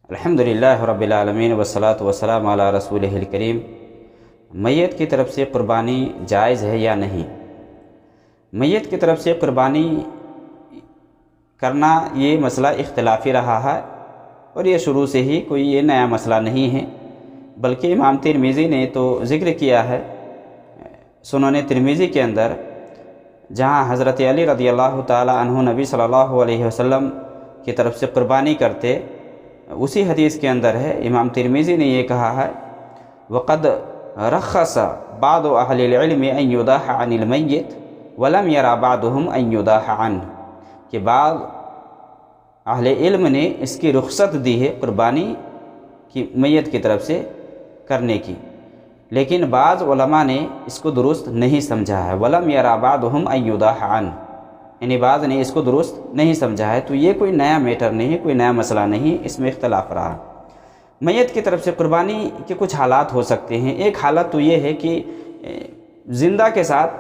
الحمدللہ رب العالمین والصلاة والسلام علی رسولہ الکریم۔ میت کی طرف سے قربانی جائز ہے یا نہیں؟ میت کی طرف سے قربانی کرنا یہ مسئلہ اختلافی رہا ہے، اور یہ شروع سے ہی کوئی یہ نیا مسئلہ نہیں ہے، بلکہ امام ترمذی نے تو ذکر کیا ہے سنن ترمذی کے اندر، جہاں حضرت علی رضی اللہ تعالی عنہ نبی صلی اللہ علیہ وسلم کی طرف سے قربانی کرتے، اسی حدیث کے اندر ہے، امام ترمذی نے یہ کہا ہے وقد رخص بعض اہل العلم ان یداح عن المیت ولم یرى بعضهم ان یداح عنہ، کہ بعض اہل علم نے اس کی رخصت دی ہے قربانی کی میت کی طرف سے کرنے کی، لیکن بعض علماء نے اس کو درست نہیں سمجھا ہے، ولم یرى بعضهم ان یداح عنہ، یعنی بعض نے اس کو درست نہیں سمجھا ہے۔ تو یہ کوئی نیا میٹر نہیں ہے، کوئی نیا مسئلہ نہیں، اس میں اختلاف رہا۔ میت کی طرف سے قربانی کے کچھ حالات ہو سکتے ہیں۔ ایک حالت تو یہ ہے کہ زندہ کے ساتھ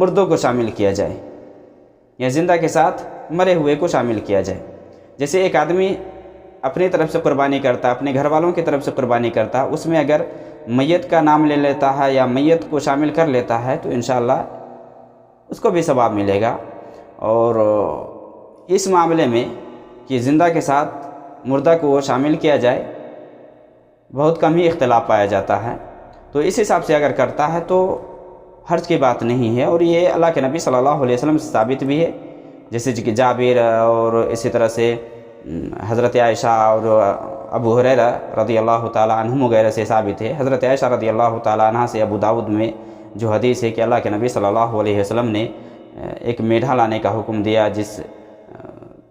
مردوں کو شامل کیا جائے، یا زندہ کے ساتھ مرے ہوئے کو شامل کیا جائے۔ جیسے ایک آدمی اپنی طرف سے قربانی کرتا، اپنے گھر والوں کی طرف سے قربانی کرتا، اس میں اگر میت کا نام لے لیتا ہے یا میت کو شامل کر لیتا ہے تو انشاءاللہ اس کو بھی ثواب ملے گا۔ اور اس معاملے میں کہ زندہ کے ساتھ مردہ کو شامل کیا جائے، بہت کم ہی اختلاف پایا جاتا ہے۔ تو اس حساب سے اگر کرتا ہے تو حرج کی بات نہیں ہے، اور یہ اللہ کے نبی صلی اللہ علیہ وسلم سے ثابت بھی ہے، جیسے کہ جابر اور اسی طرح سے حضرت عائشہ اور ابو ہریرہ رضی اللہ تعالی عنہم وغیرہ سے ثابت ہے۔ حضرت عائشہ رضی اللہ تعالی عنہ سے ابو داؤد میں جو حدیث ہے کہ اللہ کے نبی صلی اللہ علیہ وسلم نے ایک میڈھا لانے کا حکم دیا، جس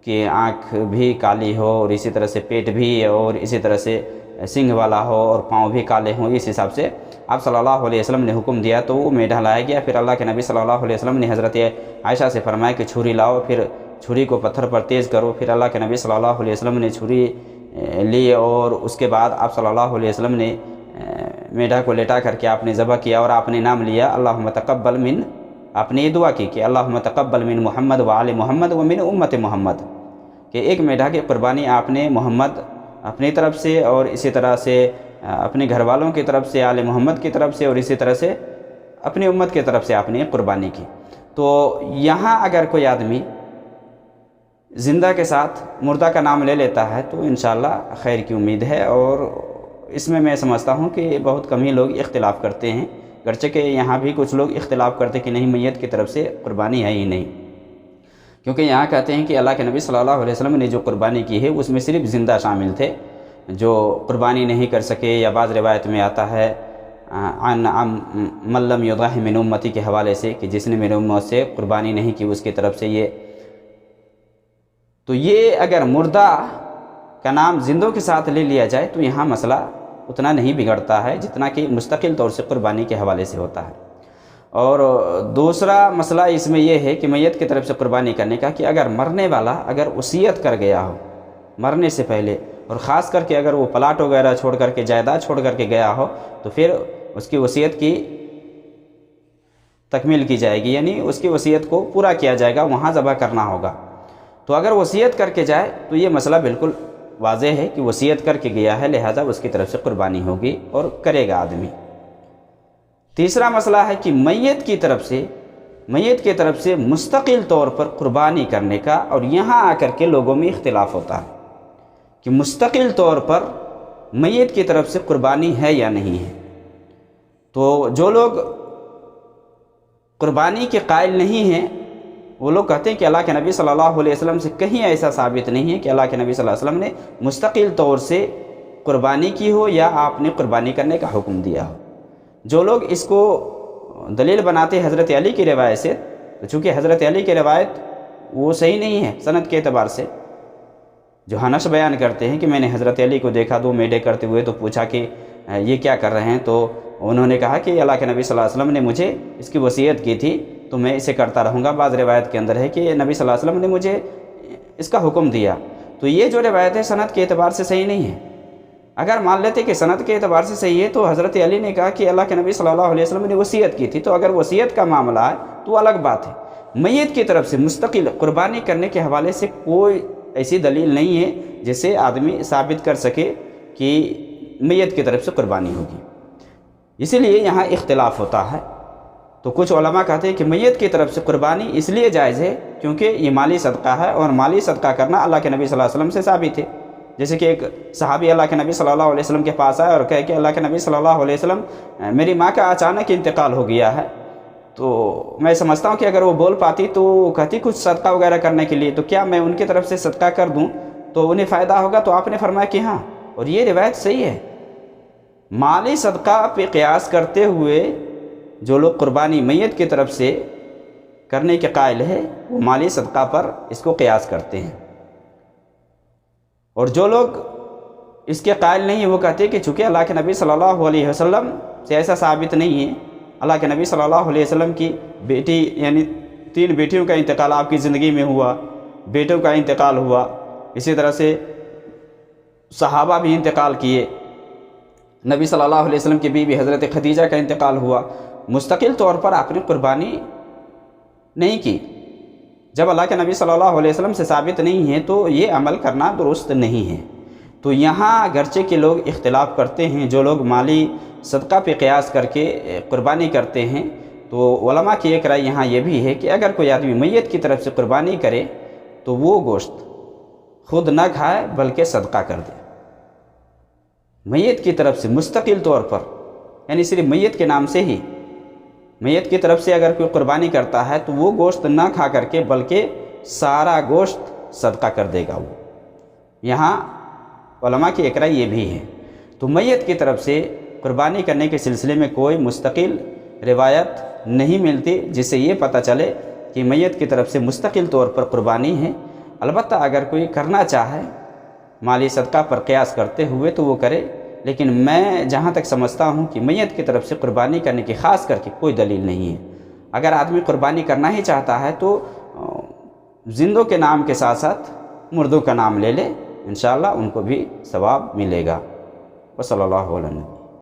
کی آنکھ بھی کالی ہو اور اسی طرح سے پیٹ بھی، اور اسی طرح سے سنگھ والا ہو اور پاؤں بھی کالے ہوں، اس حساب سے آپ صلی اللہ علیہ وسلم نے حکم دیا تو وہ میڈھا لایا گیا۔ پھر اللہ کے نبی صلی اللہ علیہ وسلم نے حضرت عائشہ سے فرمایا کہ چھری لاؤ، پھر چھری کو پتھر پر تیز کرو۔ پھر اللہ کے نبی صلی اللہ علیہ وسلم نے چھری لی، اور اس کے بعد آپ صلی اللہ علیہ وسلم نے میڈھا کو لٹا کر کے آپ نے ذبح کیا، اور آپ نے نام لیا اللہم تقبل من، آپ نے یہ دعا کی کہ اللہم تقبل من محمد وآل محمد ومن امت محمد، کہ ایک میڈھا کی قربانی آپ نے محمد اپنی طرف سے، اور اسی طرح سے اپنے گھر والوں کی طرف سے، آل محمد کی طرف سے، اور اسی طرح سے اپنی امت کی طرف سے آپ نے قربانی کی۔ تو یہاں اگر کوئی آدمی زندہ کے ساتھ مردہ کا نام لے لیتا ہے تو انشاءاللہ خیر کی امید ہے، اور اس میں سمجھتا ہوں کہ بہت کم ہی لوگ اختلاف کرتے ہیں، گرچہ کہ یہاں بھی کچھ لوگ اختلاف کرتے کہ نہیں میت کی طرف سے قربانی ہے ہی نہیں، کیونکہ یہاں کہتے ہیں کہ اللہ کے نبی صلی اللہ علیہ وسلم نے جو قربانی کی ہے اس میں صرف زندہ شامل تھے، جو قربانی نہیں کر سکے، یا بعض روایت میں آتا ہے عن من لم یضح من امتی کے حوالے سے کہ جس نے میرے امت سے قربانی نہیں کی اس کی طرف سے یہ۔ تو یہ اگر مردہ کا نام زندوں کے ساتھ لے لیا جائے تو یہاں مسئلہ اتنا نہیں بگڑتا ہے جتنا کہ مستقل طور سے قربانی کے حوالے سے ہوتا ہے۔ اور دوسرا مسئلہ اس میں یہ ہے کہ میت کی طرف سے قربانی کرنے کا کہ اگر مرنے والا اگر وصیت کر گیا ہو مرنے سے پہلے، اور خاص کر کے اگر وہ پلاٹ وغیرہ چھوڑ کر کے، جائیداد چھوڑ کر کے گیا ہو، تو پھر اس کی وصیت کی تکمیل کی جائے گی، یعنی اس کی وصیت کو پورا کیا جائے گا، وہاں ذبح کرنا ہوگا۔ تو اگر وصیت کر کے جائے تو یہ مسئلہ بالکل واضح ہے کہ وصیت کر کے گیا ہے، لہذا اس کی طرف سے قربانی ہوگی اور کرے گا آدمی۔ تیسرا مسئلہ ہے کہ میت کی طرف سے مستقل طور پر قربانی کرنے کا، اور یہاں آ کر کے لوگوں میں اختلاف ہوتا ہے کہ مستقل طور پر میت کی طرف سے قربانی ہے یا نہیں ہے۔ تو جو لوگ قربانی کے قائل نہیں ہیں وہ لوگ کہتے ہیں کہ اللہ کے نبی صلی اللہ علیہ وسلم سے کہیں ایسا ثابت نہیں ہے کہ اللہ کے نبی صلی اللہ علیہ وسلم نے مستقل طور سے قربانی کی ہو یا آپ نے قربانی کرنے کا حکم دیا ہو۔ جو لوگ اس کو دلیل بناتے حضرت علی کی روایت سے، تو چونکہ حضرت علی کی روایت وہ صحیح نہیں ہے سند کے اعتبار سے، جو حنش بیان کرتے ہیں کہ میں نے حضرت علی کو دیکھا 2 میڈے کرتے ہوئے، تو پوچھا کہ یہ کیا کر رہے ہیں، تو انہوں نے کہا کہ اللہ کے نبی صلی اللہ علیہ وسلم نے مجھے اس کی وصیت کی تھی تو میں اسے کرتا رہوں گا۔ بعض روایت کے اندر ہے کہ نبی صلی اللہ علیہ وسلم نے مجھے اس کا حکم دیا۔ تو یہ جو روایت ہے سند کے اعتبار سے صحیح نہیں ہے۔ اگر مان لیتے کہ سند کے اعتبار سے صحیح ہے تو حضرت علی نے کہا کہ اللہ کے نبی صلی اللہ علیہ وسلم نے وصیت کی تھی، تو اگر وصیت کا معاملہ ہے تو الگ بات ہے۔ میت کی طرف سے مستقل قربانی کرنے کے حوالے سے کوئی ایسی دلیل نہیں ہے جس سے آدمی ثابت کر سکے کہ میت کی طرف سے قربانی ہوگی، اسی لیے یہاں اختلاف ہوتا ہے۔ تو کچھ علماء کہتے ہیں کہ میت کی طرف سے قربانی اس لیے جائز ہے کیونکہ یہ مالی صدقہ ہے، اور مالی صدقہ کرنا اللہ کے نبی صلی اللہ علیہ وسلم سے ثابت ہے۔ جیسے کہ ایک صحابی اللہ کے نبی صلی اللہ علیہ وسلم کے پاس آئے اور کہے کہ اللہ کے نبی صلی اللہ علیہ وسلم میری ماں کا اچانک انتقال ہو گیا ہے، تو میں سمجھتا ہوں کہ اگر وہ بول پاتی تو کہتی کچھ صدقہ وغیرہ کرنے کے لیے، تو کیا میں ان کی طرف سے صدقہ کر دوں تو انہیں فائدہ ہوگا؟ تو آپ نے فرمایا کہ ہاں، اور یہ روایت صحیح ہے۔ مالی صدقہ پہ قیاس کرتے ہوئے جو لوگ قربانی میت کی طرف سے کرنے کے قائل ہے وہ مالی صدقہ پر اس کو قیاس کرتے ہیں، اور جو لوگ اس کے قائل نہیں ہیں وہ کہتے ہیں کہ چونکہ اللہ کے نبی صلی اللہ علیہ وسلم سے ایسا ثابت نہیں ہے، اللہ کے نبی صلی اللہ علیہ وسلم کی بیٹی یعنی 3 بیٹیوں کا انتقال آپ کی زندگی میں ہوا، بیٹوں کا انتقال ہوا، اسی طرح سے صحابہ بھی انتقال کیے، نبی صلی اللہ علیہ وسلم کی بیوی حضرت خدیجہ کا انتقال ہوا، مستقل طور پر آپ نے قربانی نہیں کی۔ جب اللہ کے نبی صلی اللہ علیہ وسلم سے ثابت نہیں ہے تو یہ عمل کرنا درست نہیں ہے۔ تو یہاں اگرچہ کہ لوگ اختلاف کرتے ہیں، جو لوگ مالی صدقہ پہ قیاس کر کے قربانی کرتے ہیں، تو علماء کی ایک رائے یہاں یہ بھی ہے کہ اگر کوئی آدمی میت کی طرف سے قربانی کرے تو وہ گوشت خود نہ کھائے بلکہ صدقہ کر دے، میت کی طرف سے مستقل طور پر، یعنی صرف میت کے نام سے ہی میت کی طرف سے اگر کوئی قربانی کرتا ہے تو وہ گوشت نہ کھا کر کے بلکہ سارا گوشت صدقہ کر دے گا وہ۔ یہاں علماء کی ایک رائے یہ بھی ہے۔ تو میت کی طرف سے قربانی کرنے کے سلسلے میں کوئی مستقل روایت نہیں ملتی جس سے یہ پتہ چلے کہ میت کی طرف سے مستقل طور پر قربانی ہے۔ البتہ اگر کوئی کرنا چاہے مالی صدقہ پر قیاس کرتے ہوئے تو وہ کرے، لیکن میں جہاں تک سمجھتا ہوں کہ میت کی طرف سے قربانی کرنے کی خاص کر کے کوئی دلیل نہیں ہے۔ اگر آدمی قربانی کرنا ہی چاہتا ہے تو زندوں کے نام کے ساتھ ساتھ مردوں کا نام لے لے، انشاءاللہ ان کو بھی ثواب ملے گا۔ وصلی اللہ علیہ وسلم۔